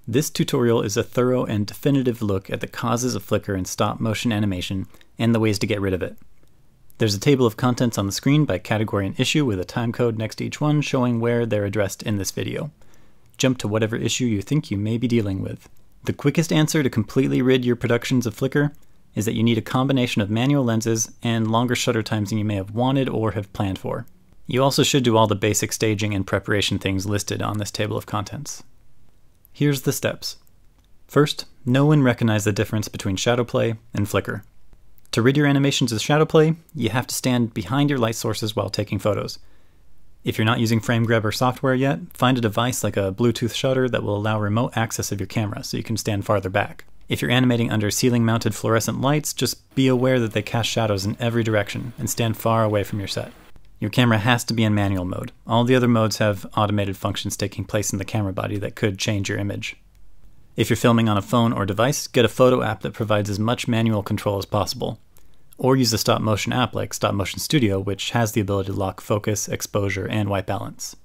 This tutorial is a thorough and definitive look at the causes of flicker in stop-motion animation and the ways to get rid of it. There's a table of contents on the screen by category and issue with a timecode next to each one showing where they're addressed in this video. Jump to whatever issue you think you may be dealing with. The quickest answer to completely rid your productions of flicker is that you need a combination of manual lenses and longer shutter times than you may have wanted or have planned for. You also should do all the basic staging and preparation things listed on this table of contents. Here's the steps. First, know and recognize the difference between shadow play and flicker. To rid your animations of shadow play, you have to stand behind your light sources while taking photos. If you're not using frame grabber software yet, find a device like a Bluetooth shutter that will allow remote access of your camera so you can stand farther back. If you're animating under ceiling-mounted fluorescent lights, just be aware that they cast shadows in every direction and stand far away from your set. Your camera has to be in manual mode. All the other modes have automated functions taking place in the camera body that could change your image. If you're filming on a phone or device, get a photo app that provides as much manual control as possible. Or use a stop-motion app like Stop Motion Studio, which has the ability to lock focus, exposure, and white balance.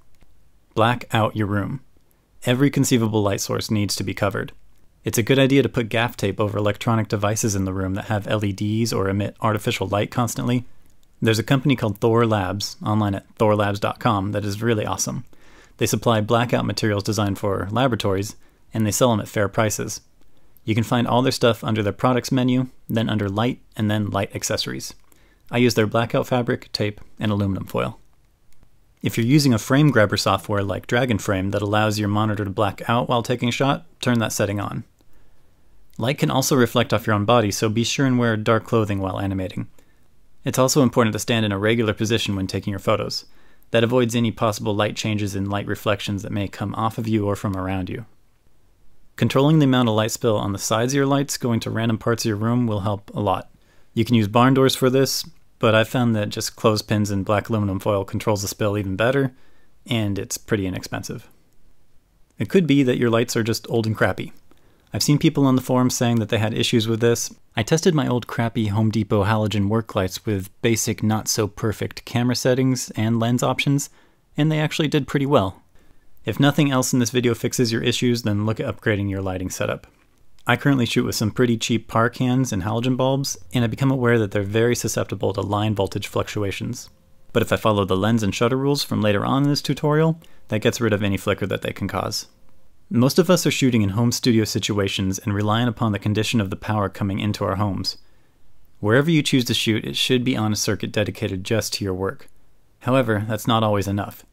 Black out your room. Every conceivable light source needs to be covered. It's a good idea to put gaff tape over electronic devices in the room that have LEDs or emit artificial light constantly. There's a company called Thor Labs, online at thorlabs.com, that is really awesome. They supply blackout materials designed for laboratories, and they sell them at fair prices. You can find all their stuff under their products menu, then under light, and then light accessories. I use their blackout fabric, tape, and aluminum foil. If you're using a frame grabber software like Dragon Frame that allows your monitor to black out while taking a shot, turn that setting on. Light can also reflect off your own body, so be sure and wear dark clothing while animating. It's also important to stand in a regular position when taking your photos. That avoids any possible light changes and light reflections that may come off of you or from around you. Controlling the amount of light spill on the sides of your lights going to random parts of your room will help a lot. You can use barn doors for this, but I've found that just clothespins and black aluminum foil controls the spill even better, and it's pretty inexpensive. It could be that your lights are just old and crappy. I've seen people on the forums saying that they had issues with this. I tested my old crappy Home Depot halogen work lights with basic not-so-perfect camera settings and lens options, and they actually did pretty well. If nothing else in this video fixes your issues, then look at upgrading your lighting setup. I currently shoot with some pretty cheap par cans and halogen bulbs, and I've become aware that they're very susceptible to line voltage fluctuations. But if I follow the lens and shutter rules from later on in this tutorial, that gets rid of any flicker that they can cause. Most of us are shooting in home studio situations and relying upon the condition of the power coming into our homes. Wherever you choose to shoot, it should be on a circuit dedicated just to your work. However, that's not always enough.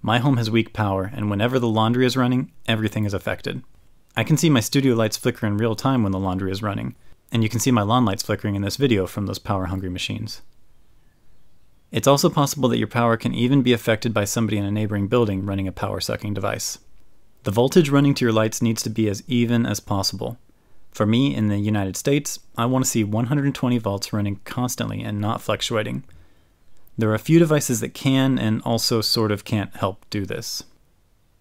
My home has weak power, and whenever the laundry is running, everything is affected. I can see my studio lights flicker in real time when the laundry is running, and you can see my lawn lights flickering in this video from those power-hungry machines. It's also possible that your power can even be affected by somebody in a neighboring building running a power-sucking device. The voltage running to your lights needs to be as even as possible. For me, in the United States, I want to see 120 volts running constantly and not fluctuating. There are a few devices that can and also sort of can't help do this.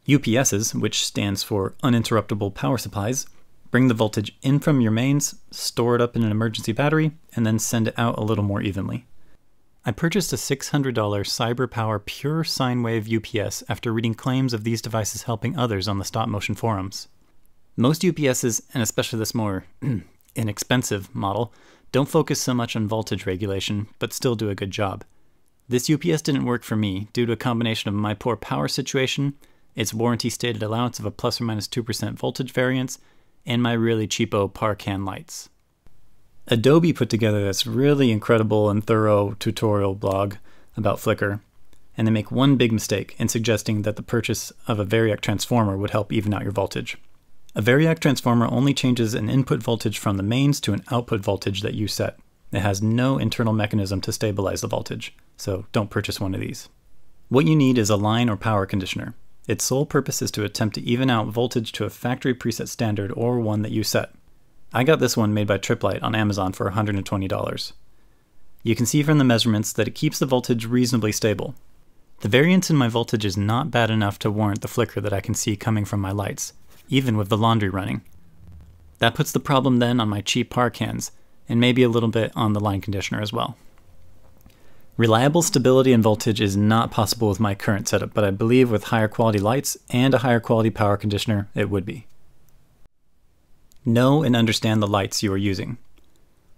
UPSs, which stands for uninterruptible power supplies, bring the voltage in from your mains, store it up in an emergency battery, and then send it out a little more evenly. I purchased a $600 CyberPower Pure Sine Wave UPS after reading claims of these devices helping others on the stop-motion forums. Most UPSs, and especially this more inexpensive model, don't focus so much on voltage regulation, but still do a good job. This UPS didn't work for me due to a combination of my poor power situation, its warranty-stated allowance of a plus or minus 2% voltage variance, and my really cheapo par can lights. Adobe put together this really incredible and thorough tutorial blog about flicker, and they make one big mistake in suggesting that the purchase of a variac transformer would help even out your voltage. A variac transformer only changes an input voltage from the mains to an output voltage that you set. It has no internal mechanism to stabilize the voltage, so don't purchase one of these. What you need is a line or power conditioner. Its sole purpose is to attempt to even out voltage to a factory preset standard or one that you set. I got this one made by Triplight on Amazon for $120. You can see from the measurements that it keeps the voltage reasonably stable. The variance in my voltage is not bad enough to warrant the flicker that I can see coming from my lights, even with the laundry running. That puts the problem then on my cheap par cans, and maybe a little bit on the line conditioner as well. Reliable stability and voltage is not possible with my current setup, but I believe with higher quality lights and a higher quality power conditioner, it would be. Know and understand the lights you are using.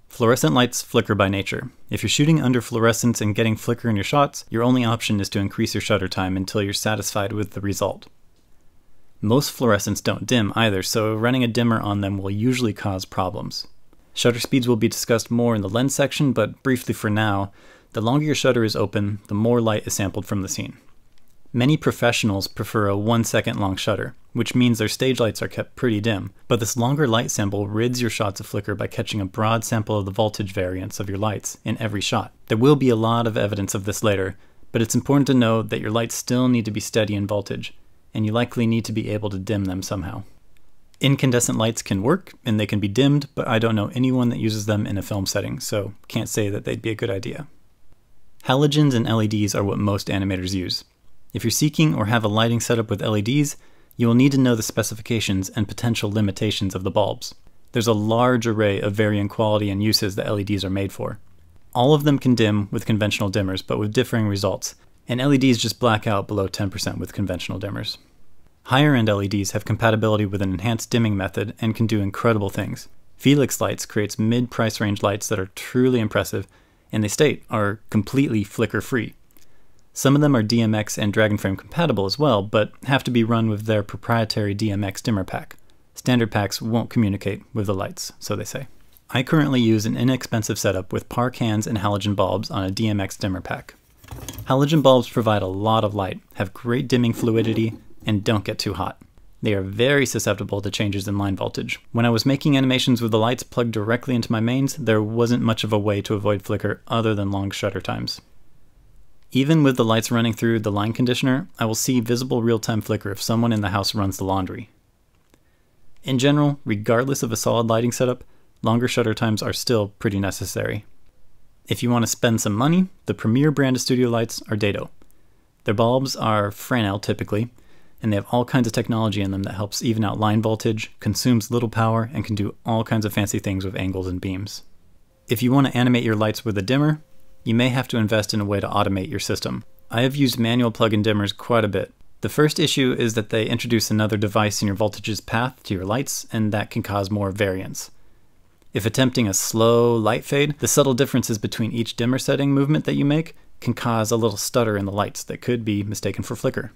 Fluorescent lights flicker by nature. If you're shooting under fluorescence and getting flicker in your shots, your only option is to increase your shutter time until you're satisfied with the result. Most fluorescents don't dim either, so running a dimmer on them will usually cause problems. Shutter speeds will be discussed more in the lens section, but briefly for now, the longer your shutter is open, the more light is sampled from the scene. Many professionals prefer a 1 second long shutter, which means their stage lights are kept pretty dim, but this longer light sample rids your shots of flicker by catching a broad sample of the voltage variance of your lights in every shot. There will be a lot of evidence of this later, but it's important to know that your lights still need to be steady in voltage, and you likely need to be able to dim them somehow. Incandescent lights can work, and they can be dimmed, but I don't know anyone that uses them in a film setting, so can't say that they'd be a good idea. Halogens and LEDs are what most animators use. If you're seeking or have a lighting setup with LEDs, you will need to know the specifications and potential limitations of the bulbs. There's a large array of varying quality and uses that LEDs are made for. All of them can dim with conventional dimmers, but with differing results, and LEDs just black out below 10% with conventional dimmers. Higher-end LEDs have compatibility with an enhanced dimming method and can do incredible things. Felix Lights creates mid-price range lights that are truly impressive, and they state are completely flicker-free. Some of them are DMX and Dragonframe compatible as well, but have to be run with their proprietary DMX dimmer pack. Standard packs won't communicate with the lights, so they say. I currently use an inexpensive setup with par cans and halogen bulbs on a DMX dimmer pack. Halogen bulbs provide a lot of light, have great dimming fluidity, and don't get too hot. They are very susceptible to changes in line voltage. When I was making animations with the lights plugged directly into my mains, there wasn't much of a way to avoid flicker other than long shutter times. Even with the lights running through the line conditioner, I will see visible real-time flicker if someone in the house runs the laundry. In general, regardless of a solid lighting setup, longer shutter times are still pretty necessary. If you want to spend some money, the premier brand of studio lights are Dado. Their bulbs are Fresnel typically, and they have all kinds of technology in them that helps even out line voltage, consumes little power, and can do all kinds of fancy things with angles and beams. If you want to animate your lights with a dimmer, you may have to invest in a way to automate your system. I have used manual plug-in dimmers quite a bit. The first issue is that they introduce another device in your voltage's path to your lights, and that can cause more variance. If attempting a slow light fade, the subtle differences between each dimmer setting movement that you make can cause a little stutter in the lights that could be mistaken for flicker.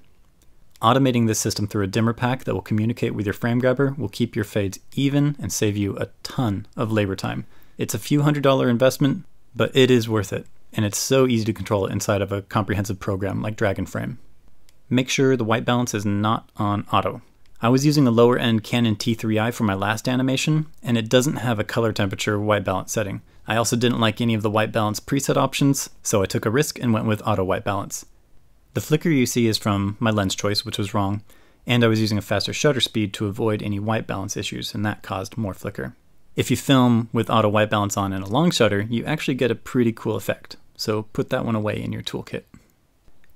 Automating this system through a dimmer pack that will communicate with your frame grabber will keep your fades even and save you a ton of labor time. It's a few $100 investment, but it is worth it. And it's so easy to control inside of a comprehensive program like Dragonframe. Make sure the white balance is not on auto. I was using a lower end Canon T3i for my last animation, and it doesn't have a color temperature white balance setting. I also didn't like any of the white balance preset options, so I took a risk and went with auto white balance. The flicker you see is from my lens choice, which was wrong, and I was using a faster shutter speed to avoid any white balance issues, and that caused more flicker. If you film with auto white balance on in a long shutter, you actually get a pretty cool effect, so put that one away in your toolkit.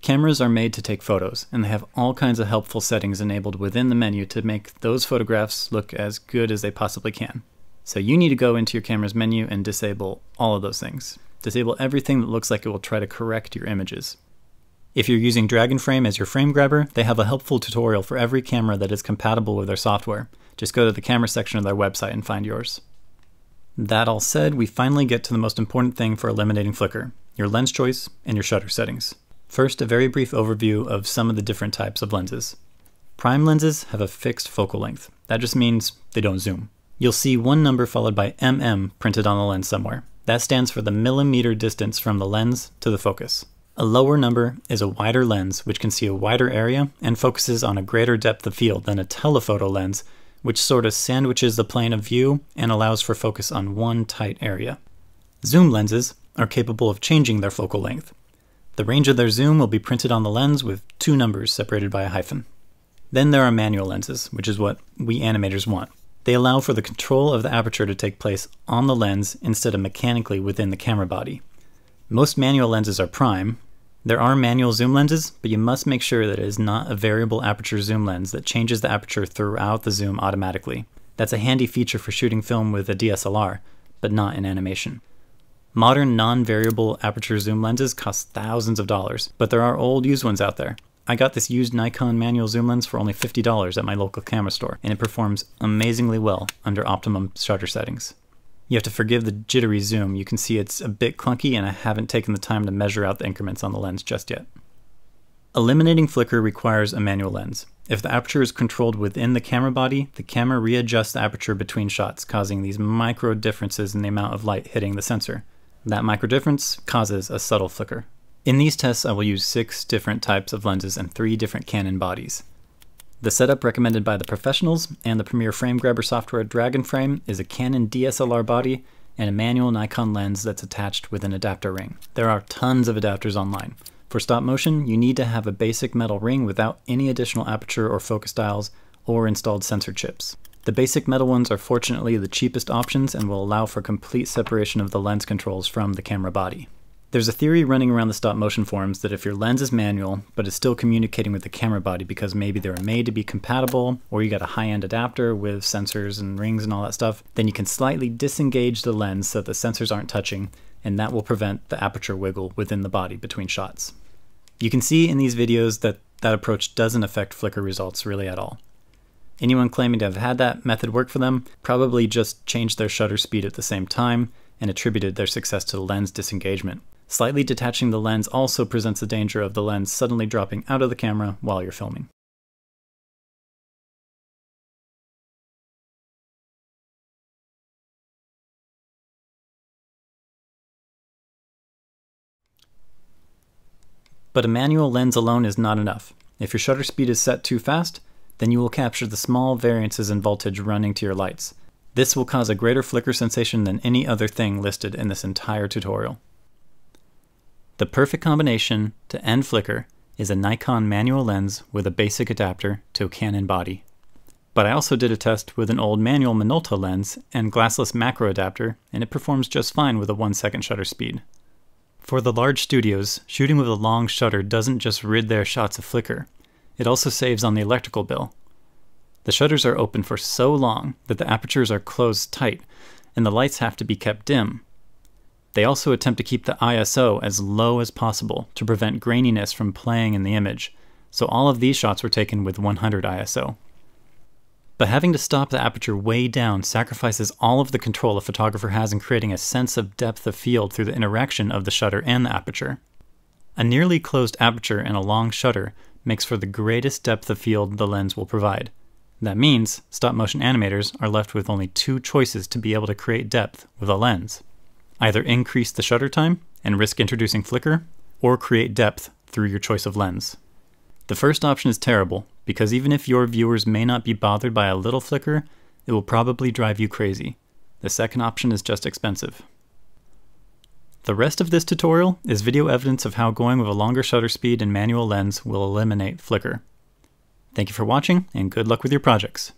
Cameras are made to take photos, and they have all kinds of helpful settings enabled within the menu to make those photographs look as good as they possibly can. So you need to go into your camera's menu and disable all of those things. Disable everything that looks like it will try to correct your images. If you're using Dragonframe as your frame grabber, they have a helpful tutorial for every camera that is compatible with their software. Just go to the camera section of their website and find yours. That all said, we finally get to the most important thing for eliminating flicker, your lens choice and your shutter settings. First, a very brief overview of some of the different types of lenses. Prime lenses have a fixed focal length. That just means they don't zoom. You'll see one number followed by mm printed on the lens somewhere. That stands for the millimeter distance from the lens to the focus. A lower number is a wider lens which can see a wider area and focuses on a greater depth of field than a telephoto lens, which sort of sandwiches the plane of view and allows for focus on one tight area. Zoom lenses are capable of changing their focal length. The range of their zoom will be printed on the lens with two numbers separated by a hyphen. Then there are manual lenses, which is what we animators want. They allow for the control of the aperture to take place on the lens instead of mechanically within the camera body. Most manual lenses are prime. There are manual zoom lenses, but you must make sure that it is not a variable aperture zoom lens that changes the aperture throughout the zoom automatically. That's a handy feature for shooting film with a DSLR, but not in animation. Modern non-variable aperture zoom lenses cost thousands of dollars, but there are old used ones out there. I got this used Nikon manual zoom lens for only $50 at my local camera store, and it performs amazingly well under optimum shutter settings. You have to forgive the jittery zoom. You can see it's a bit clunky, and I haven't taken the time to measure out the increments on the lens just yet. Eliminating flicker requires a manual lens. If the aperture is controlled within the camera body, the camera readjusts the aperture between shots, causing these micro differences in the amount of light hitting the sensor. That micro difference causes a subtle flicker. In these tests, I will use 6 different types of lenses and 3 different Canon bodies. The setup recommended by the professionals and the premier frame grabber software Dragon Frame is a Canon DSLR body and a manual Nikon lens that's attached with an adapter ring. There are tons of adapters online. For stop motion, you need to have a basic metal ring without any additional aperture or focus dials or installed sensor chips. The basic metal ones are fortunately the cheapest options and will allow for complete separation of the lens controls from the camera body. There's a theory running around the stop motion forums that if your lens is manual, but is still communicating with the camera body because maybe they were made to be compatible, or you got a high-end adapter with sensors and rings and all that stuff, then you can slightly disengage the lens so that the sensors aren't touching, and that will prevent the aperture wiggle within the body between shots. You can see in these videos that that approach doesn't affect flicker results really at all. Anyone claiming to have had that method work for them probably just changed their shutter speed at the same time and attributed their success to the lens disengagement. Slightly detaching the lens also presents the danger of the lens suddenly dropping out of the camera while you're filming. But a manual lens alone is not enough. If your shutter speed is set too fast, then you will capture the small variances in voltage running to your lights. This will cause a greater flicker sensation than any other thing listed in this entire tutorial. The perfect combination to end flicker is a Nikon manual lens with a basic adapter to a Canon body. But I also did a test with an old manual Minolta lens and glassless macro adapter, and it performs just fine with a 1-second shutter speed. For the large studios, shooting with a long shutter doesn't just rid their shots of flicker, it also saves on the electrical bill. The shutters are open for so long that the apertures are closed tight, and the lights have to be kept dim. They also attempt to keep the ISO as low as possible to prevent graininess from playing in the image, so all of these shots were taken with 100 ISO. But having to stop the aperture way down sacrifices all of the control a photographer has in creating a sense of depth of field through the interaction of the shutter and the aperture. A nearly closed aperture and a long shutter makes for the greatest depth of field the lens will provide. That means stop-motion animators are left with only 2 choices to be able to create depth with a lens. Either increase the shutter time and risk introducing flicker, or create depth through your choice of lens. The first option is terrible, because even if your viewers may not be bothered by a little flicker, it will probably drive you crazy. The second option is just expensive. The rest of this tutorial is video evidence of how going with a longer shutter speed and manual lens will eliminate flicker. Thank you for watching, and good luck with your projects.